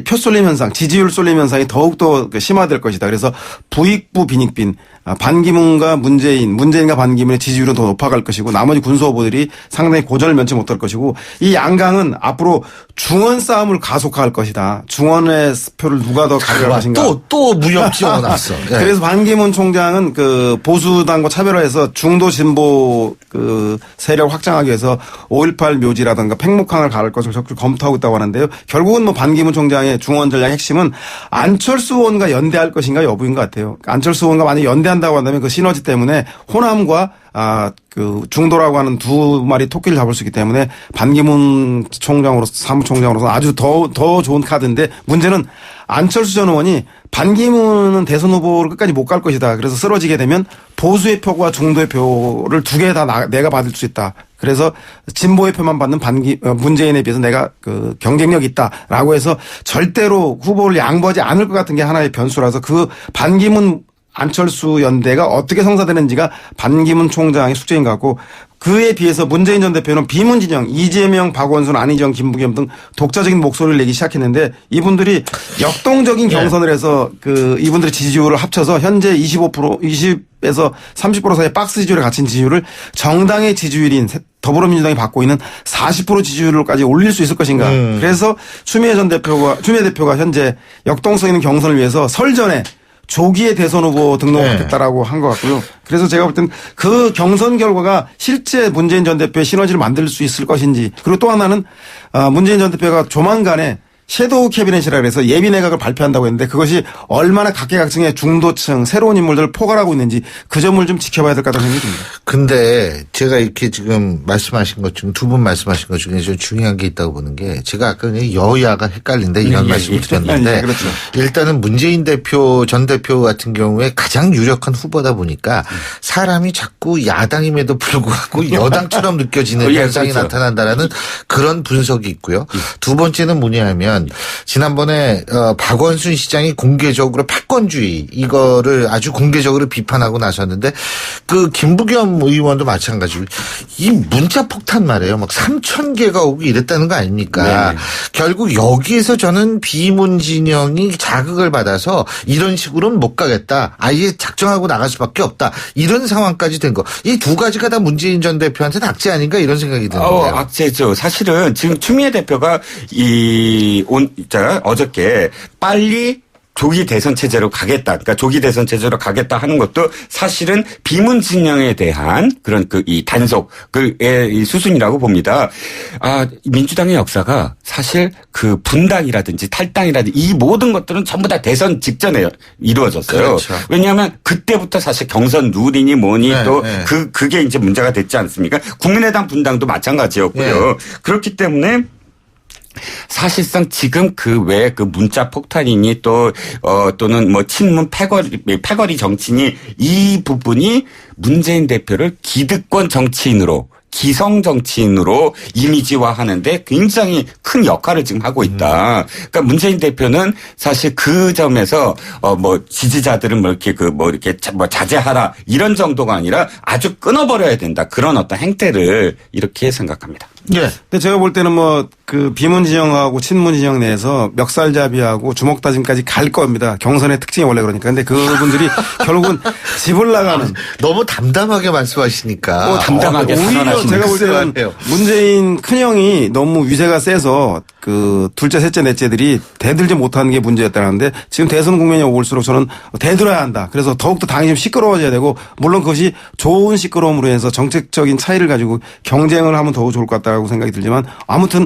표 쏠림 현상, 지지율 쏠림 현상이 더욱더 심화될 것이다. 그래서 부익부 빈익빈 반기문과 문재인과 반기문의 지지율은 더 높아갈 것이고 나머지 군수 후보들이 상당히 고전을 면치 못할 것이고 이 양강은 앞으로 중원 싸움을 가속화할 것이다. 중원의 표를 누가 더 가져갈 것인가. 또 무협 지어놨어. 네. 그래서 반기문 총장은 그 보수당과 차별화해서 중도 진보 그 세력 확장하기 위해서 5.18 묘지라든가 팽목항을 가를 것을 적극 검토하고 있다고 하는데요. 결국은 뭐 반기문 총장의 중원 전략 핵심은 안철수 의원과 연대할 것인가 여부인 것 같아요. 안철수 의원과 만약 연대한다고 한다면 그 시너지 때문에 호남과 그 중도라고 하는 두 마리 토끼를 잡을 수 있기 때문에 반기문 사무총장으로서 아주 더 좋은 카드인데 문제는 안철수 전 의원이 반기문은 대선 후보를 끝까지 못 갈 것이다. 그래서 쓰러지게 되면 보수의 표와 중도의 표를 두 개 다 내가 받을 수 있다. 그래서 진보의 표만 받는 문재인에 비해서 내가 그 경쟁력이 있다라고 해서 절대로 후보를 양보하지 않을 것 같은 게 하나의 변수라서 그 반기문 안철수 연대가 어떻게 성사되는지가 반기문 총장의 숙제인 것 같고 그에 비해서 문재인 전 대표는 비문 진영 이재명, 박원순, 안희정, 김부겸 등 독자적인 목소리를 내기 시작했는데 이분들이 역동적인 경선을 해서 그 이분들의 지지율을 합쳐서 현재 20에서 30% 사이의 박스 지지율에 갇힌 지지율을 정당의 지지율인 더불어민주당이 받고 있는 40% 지지율까지 올릴 수 있을 것인가. 그래서 추미애 대표가 현재 역동성 있는 경선을 위해서 설 전에 조기에 대선 후보 등록을 하겠다라고 한 것 같고요. 그래서 제가 볼 땐 그 경선 결과가 실제 문재인 전 대표의 시너지를 만들 수 있을 것인지 그리고 또 하나는 문재인 전 대표가 조만간에 섀도우 캐비넷이라 그래서 예비 내각을 발표한다고 했는데 그것이 얼마나 각계각층의 중도층 새로운 인물들을 포괄하고 있는지 그 점을 좀 지켜봐야 될 것 같다는 생각이 듭니다. 근데 제가 이렇게 지금 말씀하신 것 중 두 분 말씀하신 것 중에 좀 중요한 게 있다고 보는 게 제가 아까 여야가 헷갈린다 이런 말씀을 드렸는데 그렇죠. 일단은 문재인 전 대표 같은 경우에 가장 유력한 후보다 보니까 사람이 자꾸 야당임에도 불구하고 여당처럼 느껴지는 현상이 그렇죠. 나타난다라는 그런 분석이 있고요. 두 번째는 뭐냐 하면 지난번에 박원순 시장이 공개적으로 패권주의 이거를 아주 공개적으로 비판하고 나섰는데 그 김부겸 의원도 마찬가지고 이 문자 폭탄 말이에요. 막 3,000개가 오고 이랬다는 거 아닙니까? 네. 결국 여기에서 저는 비문 진영이 자극을 받아서 이런 식으로는 못 가겠다. 아예 작정하고 나갈 수밖에 없다. 이런 상황까지 된 거. 이 두 가지가 다 문재인 전 대표한테는 악재 아닌가 이런 생각이 드는데요. 악재죠. 사실은 지금 추미애 대표가 어저께 빨리 조기 대선 체제로 가겠다. 그러니까 조기 대선 체제로 가겠다 하는 것도 사실은 비문 진영에 대한 그런 이 단속의 수순이라고 봅니다. 민주당의 역사가 사실 그 분당이라든지 탈당이라든지 이 모든 것들은 전부 다 대선 직전에 이루어졌어요. 그렇죠. 왜냐하면 그때부터 사실 경선 룰이니 뭐니 그게 이제 문제가 됐지 않습니까? 국민의당 분당도 마찬가지였고요. 그렇기 때문에 사실상 지금 그 외에 그 문자 폭탄이니 또는 뭐 친문 패거리 정치니 이 부분이 문재인 대표를 기득권 정치인으로 기성 정치인으로 이미지화하는데 굉장히 큰 역할을 지금 하고 있다. 그러니까 문재인 대표는 사실 그 점에서 뭐 지지자들은 이렇게 자제하라 이런 정도가 아니라 아주 끊어버려야 된다. 그런 어떤 행태를 이렇게 생각합니다. 예. 근데 제가 볼 때는 그 비문 진영하고 친문 진영 내에서 멱살잡이하고 주먹다짐까지 갈 겁니다. 경선의 특징이 원래 그러니까. 근데 그분들이 결국은 집을 나가는. 너무 담담하게 말씀하시니까. 담담하게 오히려 제가 볼 때는 문재인 큰형이 너무 위세가 세서 그 둘째, 셋째, 넷째들이 대들지 못하는 게 문제였다는데 지금 대선 국면이 올수록 저는 대들어야 한다. 그래서 더욱더 당이 좀 시끄러워져야 되고 물론 그것이 좋은 시끄러움으로 해서 정책적인 차이를 가지고 경쟁을 하면 더 좋을 것 같다고 생각이 들지만 아무튼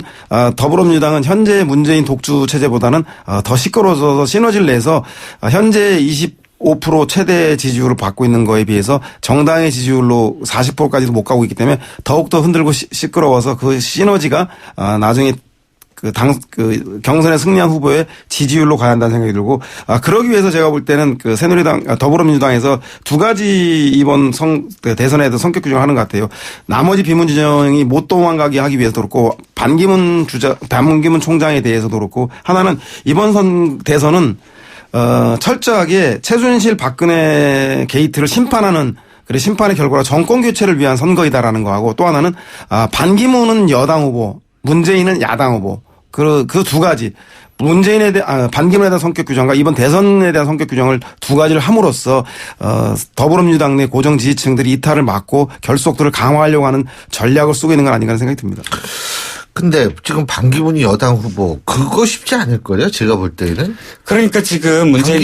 더불어민주당은 현재 문재인 독주 체제보다는 더 시끄러워져서 시너지를 내서 현재 25% 최대 지지율을 받고 있는 거에 비해서 정당의 지지율로 40%까지도 못 가고 있기 때문에 더욱더 흔들고 시끄러워서 그 시너지가 나중에 경선에 승리한 후보의 지지율로 가야 한다는 생각이 들고, 그러기 위해서 제가 볼 때는 그 새누리당, 더불어민주당에서 두 가지 이번 대선에도 성격 규정을 하는 것 같아요. 나머지 비문 진영이 못 도망가게 하기 위해서도 그렇고, 반기문 총장에 대해서도 그렇고, 하나는 이번 대선은, 철저하게 최순실 박근혜 게이트를 심판하는 그래 심판의 결과로 정권 교체를 위한 선거이다라는 거하고 또 하나는, 반기문은 여당 후보, 문재인은 야당 후보. 그 두 가지. 문재인에 대한, 반기문에 대한 성격 규정과 이번 대선에 대한 성격 규정을 두 가지를 함으로써, 더불어민주당 내 고정 지지층들이 이탈을 막고 결속들을 강화하려고 하는 전략을 쓰고 있는 건 아닌가 하는 생각이 듭니다. 근데 지금 반기문이 여당 후보 그거 쉽지 않을 거예요. 제가 볼 때는. 그러니까 지금 문재인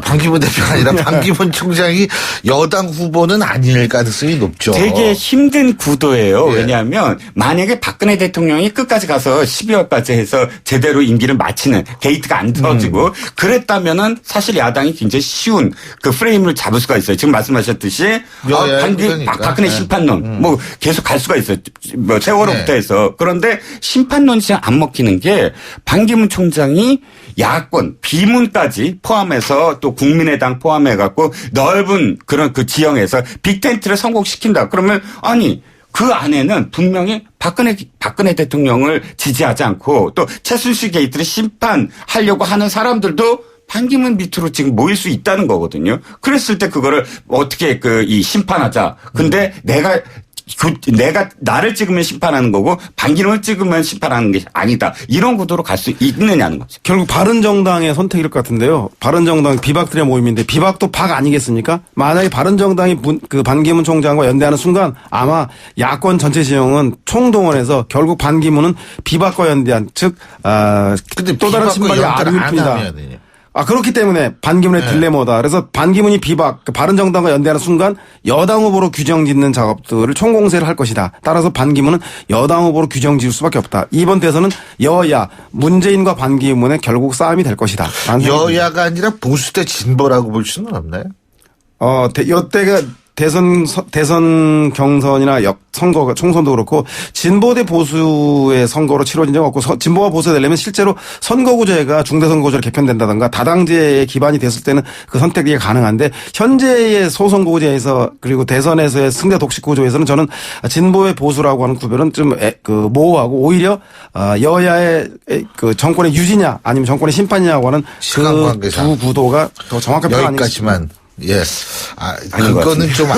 반기문 대표가 아니라 반기문 총장이 여당 후보는 아닐 가능성이 높죠. 되게 힘든 구도예요. 예. 왜냐하면 만약에 박근혜 대통령이 끝까지 가서 12월까지 해서 제대로 임기를 마치는 게이트가 안 틀어지고 그랬다면은 사실 야당이 굉장히 쉬운 그 프레임을 잡을 수가 있어요. 지금 말씀하셨듯이 박근혜 심판론 뭐 계속 갈 수가 있어요. 뭐 세월호부터 해서. 그런데 심판론이 안 먹히는 게 반기문 총장이 야권 비문까지 포함해서 또 국민의당 포함해갖고 넓은 그런 그 지형에서 빅텐트를 성공시킨다. 그러면 아니 그 안에는 분명히 박근혜 대통령을 지지하지 않고 또 최순실 게이트를 심판하려고 하는 사람들도 반기문 밑으로 지금 모일 수 있다는 거거든요. 그랬을 때 그거를 어떻게 이 심판하자. 근데 내가 나를 찍으면 심판하는 거고 반기문을 찍으면 심판하는 게 아니다. 이런 구도로 갈 수 있느냐는 거죠. 결국 바른정당의 선택일 것 같은데요. 바른정당 비박들의 모임인데 비박도 박 아니겠습니까? 만약에 바른정당이 그 반기문 총장과 연대하는 순간 아마 야권 전체 지형은 총동원해서 결국 반기문은 비박과 연대한 즉 또 다른 신발이 아름입니다. 그렇기 때문에 반기문의 딜레마다. 그래서 반기문이 바른정당과 연대하는 순간 여당 후보로 규정 짓는 작업들을 총공세를 할 것이다. 따라서 반기문은 여당 후보로 규정 지을 수밖에 없다. 이번 대선은 여야 문재인과 반기문의 결국 싸움이 될 것이다. 여야가 아니라 보수 대 진보라고 볼 수는 없나요? 여태가 대선 경선이나 선거가 총선도 그렇고 진보 대 보수의 선거로 치러진 적 없고 진보가 보수가 되려면 실제로 선거구제가 중대선거구제로 개편된다든가 다당제에 기반이 됐을 때는 그 선택이 가능한데 현재의 소선거구제에서 그리고 대선에서의 승자 독식 구조에서는 저는 진보의 보수라고 하는 구별은 좀 모호하고 오히려 여야의 그 정권의 유지냐 아니면 정권의 심판이냐고 하는 그 두 구도가 더 정확한 표현 여기까지만. 예. 그거는 좀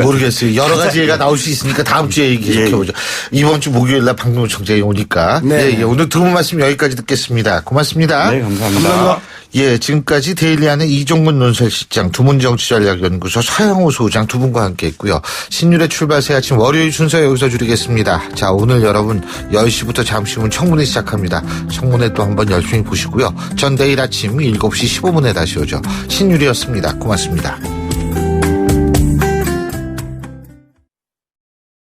모르겠어요. 여러 가지 얘기가 나올 수 있으니까 다음 주에 얘기해보죠. 이번 주 목요일 날 박노 총장이 오니까. 네. 예. 오늘 들어본 말씀 여기까지 듣겠습니다. 고맙습니다. 네, 감사합니다. 예, 지금까지 데일리하는 이종문 논설실장, 두문정치전략연구소 서영호 소장 두 분과 함께 했고요. 신율의 출발 새 아침 월요일 순서 여기서 줄이겠습니다. 자, 오늘 여러분 10시부터 잠시 후면 청문회 시작합니다. 청문회 또 한번 열심히 보시고요. 전 내일 아침 7시 15분에 다시 오죠. 신율이었습니다. 고맙습니다.